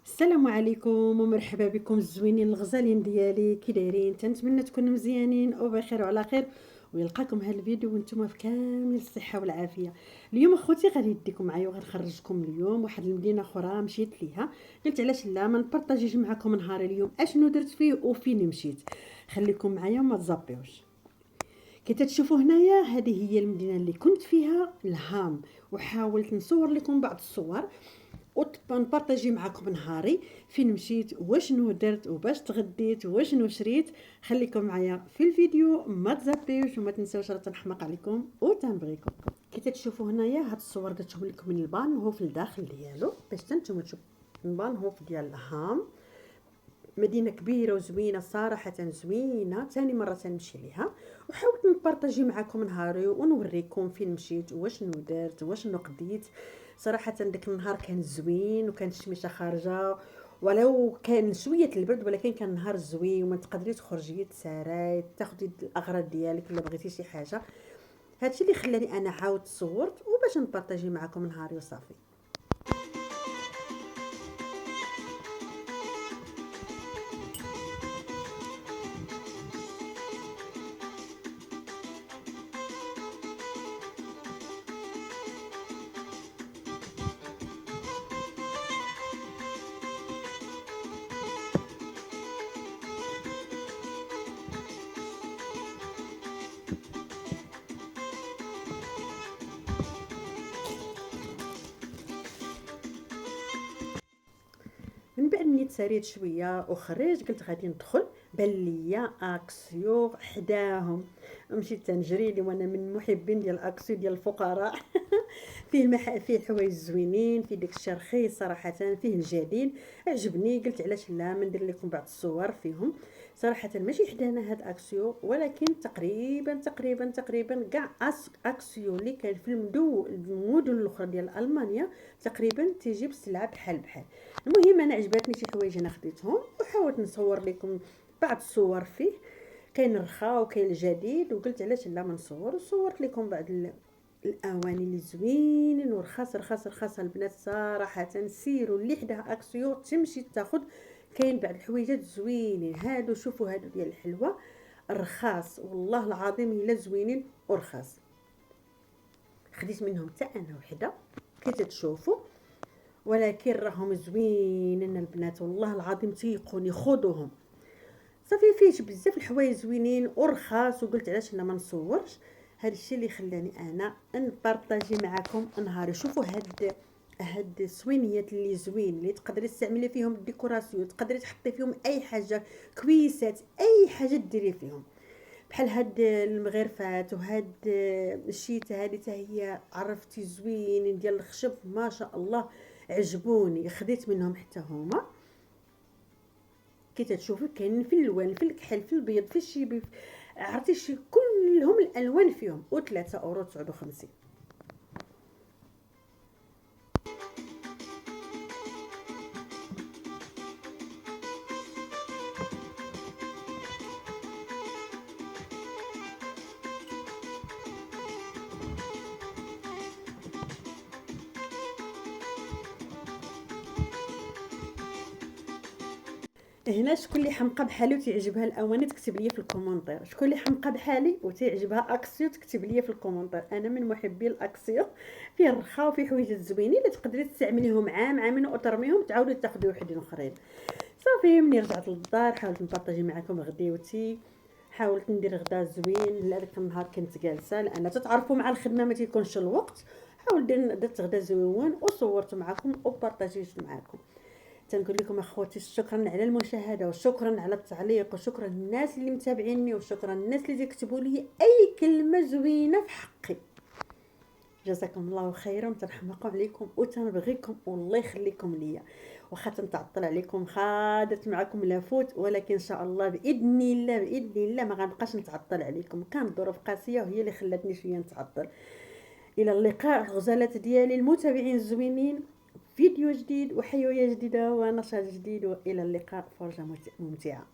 السلام عليكم ومرحبا بكم الزوينين الغزالين ديالي، كي دايرين؟ تنتمنى تكونوا مزيانين وبخير وعلى خير، ويلقاكم هذا الفيديو وانتم في كامل الصحه والعافيه. اليوم اخوتي غادي نديكم معايا وغنخرجكم اليوم واحد المدينه اخرى مشيت ليها. قلت علاش لا ما نبارطاجيش معكم نهاري اليوم اشنو درت فيه وفين مشيت. خليكم معايا وما تزابيوش. كي تتشوفوا هنايا هذه هي المدينه اللي كنت فيها الهام، وحاولت نصور لكم بعض الصور ونبارطاجي معكم نهاري فين مشيت واشنو درت وباش تغديت واشنو شريت. خليكم معايا في الفيديو ما تزابيوش وما تنساوش راه تنحماق عليكم وتنبغيكم. كي تتشوفوا هنايا هاد الصور درتهم لكم من البان وهو في الداخل ديالو باش نتوما تشوفوا البان هو في ديال الهام. مدينه كبيره وزوينه صراحه، زوينه ثاني مره تنمشي ليها، وحاولت نبارطاجي معكم نهاري ونوريكم فين مشيت واشنو درت واشنو قضيت. صراحه داك النهار كان زوين وكانت الشميشه خارجه، ولو كان شويه البرد ولكن كان نهار زوين وما تقدري تخرجي تساراي تاخدي الاغراض ديالك الا بغيتي شي حاجه. هادشي اللي خلاني انا عاودت صورت وباش نبارطاجي معكم نهاري وصافي. من بعد ملي تساريت شويه وخرجت قلت غادي ندخل، بان ليا اكسيو حداهم. مشيت تنجري لي وانا من محبين ديال الاكسيو ديال الفقراء. فيه الحوايج زوينين، فيه داكشي رخيص صراحه، فيه الجديد عجبني. قلت علاش لا ما ندير لكم بعض الصور فيهم. صراحه ماشي حدانا هاد اكسيو، ولكن تقريبا كاع اكسيو اللي كان في المدن الاخرى ديال المانيا تقريبا تيجي بالسلعه بحال بحال. المهم انا عجبتني شي حوايج انا خديتهم وحاولت نصور لكم بعض الصور فيه. كاين الرخا وكاين الجديد، وقلت علاش لا ما نصور، وصورت لكم بعض الاواني اللي زوينين ورخاص البنات صراحه. سيروا اللي حداه اكسيو تمشي تاخذ، كاين بعض الحويجات زوينين. هادو شوفوا هادو ديال الحلوه الرخاص والله العظيم الا زوينين ورخاص. خديت منهم حتى انا وحده كي تتشوفوا، ولكن راهم زوينين البنات والله العظيم تيقوني خذوهم. صافي فيه بزاف الحوايج زوينين ورخاص، وقلت علاش انا ما نصورش. هذا الشيء اللي خلاني انا نبارطاجي معكم نهاري. شوفوا هاد الصوينيات اللي زوين اللي تقدري تستعملي فيهم الديكوراسيون، تقدري تحطي فيهم اي حاجه، كويسات اي حاجه ديري فيهم. بحال هاد المغرفات وهاد الشيته هذه حتى هي عرفتي زوينين ديال الخشب ما شاء الله، عجبوني خديت منهم حتى هما. كي تتشوفوا كاينين في الالوان، في الكحل، في البيض، في الشيبي، عرفتي شي كلهم الالوان فيهم، و3 اورو 59. هنا شكون اللي حمقى بحالي وتعجبها الاواني تكتب لي في الكومونتير. شكون اللي حمقى بحالي وتعجبها اكسيو تكتب لي في الكومونتير. انا من محبي الاكسيو، فيه الرخاء وفيه حوايج زوينين اللي تقدري تستعمليهم عامين وترميهم تعاودي تاخذي وحدين اخرين. صافي ملي رجعت للدار حاولت نبارطاجي معكم غديوتي، حاولت ندير غدا زوين. هذاك النهار كنت جالسه لان تتعرفوا مع الخدمه ما تيكونش الوقت. حاولت درت غدا زوين وصورت معكم وبارطاجيت معكم. تنقول لكم اخوتي شكرا على المشاهده وشكرا على التعليق وشكرا للناس اللي متابعيني وشكرا للناس اللي يكتبوا لي اي كلمه زوينه في حقي. جزاكم الله خيرا، تنحماق عليكم وتنبغيكم والله يخليكم ليا. واخا تنتعطل عليكم خادت معكم لافوت، ولكن ان شاء الله باذن الله ما غنبقاش نتعطل عليكم. كانت ظروف قاسيه وهي اللي خلاتني شويه نتعطل. الى اللقاء غزالات ديالي المتابعين الزوينين، فيديو جديد وحيوية جديدة ونشاط جديد، وإلى اللقاء فرجة ممتعة.